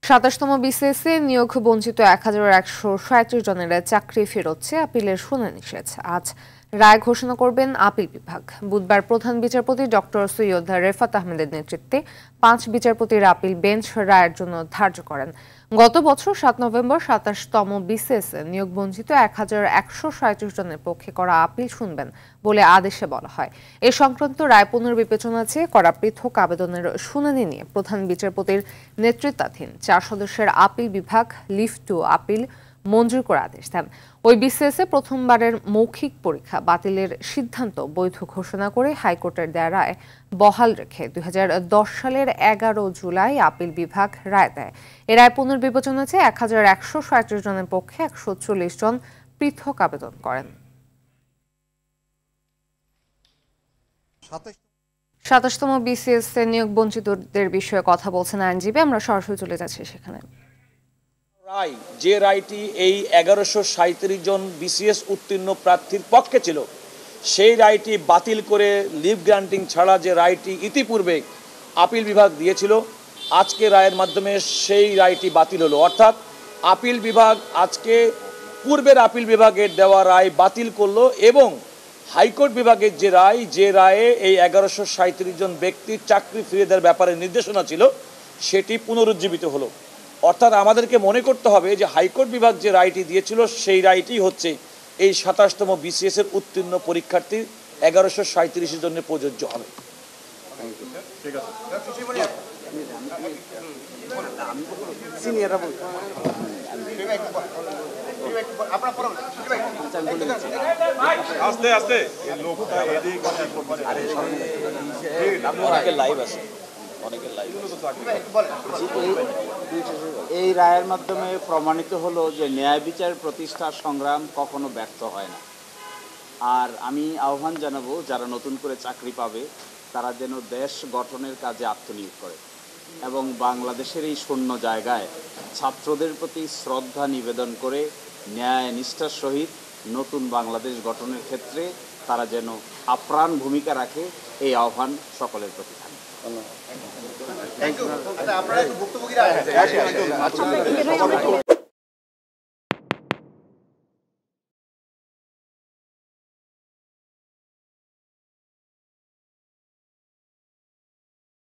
২৭তম বিসিএসে নিয়োগ বঞ্চিত ১,১৩৭ জনের চাকরি ফেরত আপিলের শুনানি শেষ। আজ রায় ঘোষণা করবেন আপিল বিভাগ। বুধবার প্রধান বিচারপতি ডক্টর সৈয়দ রেফাত আহমেদের নেতৃত্বে ৫ বিচারপতির আপিল বেঞ্চ রায়ের জন্য ধার্য করেন। গত বছর ৭ নভেম্বর ২৭তম বিসিএসে নিয়োগ বঞ্চিত ১,১৩৭ জনের পক্ষে করা আপিল শুনবেন বলে আদেশে বলা হয়। এ সংক্রান্ত রায় পুনর্বিবেচনা চেয়ে করা পৃথক আবেদনের শুনানি নিয়ে প্রধান বিচারপতির নেতৃত্বাধীন ৪ সদস্যের আপিল বিভাগ লিভ টু আপিল মঞ্জুর করে আদেশ দেন। ওই বিসিএসে প্রথমবারের মৌখিক পরীক্ষা বাতিলের সিদ্ধান্ত বৈধ ঘোষণা করে হাইকোর্টের দেয়া রায় বহাল রেখে ২০১০ সালের ১১ জুলাই আপিল বিভাগ রায় দেয়। এ রায় পুনর্বিবেচনা চেয়ে ১,১৩৭ জনের পক্ষে ১৪০ জন পৃথক আবেদন করেন। ২৭তম বিসিএস নিয়োগ বঞ্চিতদের বিষয়ে কথা বলছেন আইনজীবী। আমরা সরাসরি চলে যাচ্ছি সেখানে। রায়, যে রায়টি এই ১১৩৭ জন বিসিএস উত্তীর্ণ প্রার্থীর পক্ষে ছিল, সেই রায়টি বাতিল করে লিভ গ্রান্টিং ছাড়া যে রায়টি ইতিপূর্বে আপিল বিভাগ দিয়েছিল, আজকে রায়ের মাধ্যমে সেই রায়টি বাতিল হলো। অর্থাৎ আপিল বিভাগ আজকে পূর্বের আপিল বিভাগের দেওয়া রায় বাতিল করলো এবং হাইকোর্ট বিভাগের যে রায়ে এই ১১৩৭ জন ব্যক্তির চাকরি ফিরিয়ে দেওয়ার ব্যাপারে নির্দেশনা ছিল, সেটি পুনরুজ্জীবিত হলো। অর্থাৎ আমাদেরকে মনে করতে হবে যে হাইকোর্ট বিভাগ যে রায়টি দিয়েছিল, সেই রায়টি হচ্ছে এই ২৭তম বিসিএস এর উত্তীর্ণ পরীক্ষার্থী ১১৩৭ জন্য প্রযোজ্য হবে। এই রায়ের মাধ্যমে প্রমাণিত হলো যে ন্যায় বিচার প্রতিষ্ঠার সংগ্রাম কখনো ব্যর্থ হয় না। আর আমি আহ্বান জানাবো, যারা নতুন করে চাকরি পাবে তারা যেন দেশ গঠনের কাজে আত্মনিয়োগ করে এবং বাংলাদেশের এই শূন্য জায়গায় ছাত্রদের প্রতি শ্রদ্ধা নিবেদন করে ন্যায় নিষ্ঠার সহিত নতুন বাংলাদেশ গঠনের ক্ষেত্রে তারা যেন আপ্রাণ ভূমিকা রাখে, এই আহ্বান সকলের প্রতি থাকে। ধন্যবাদ।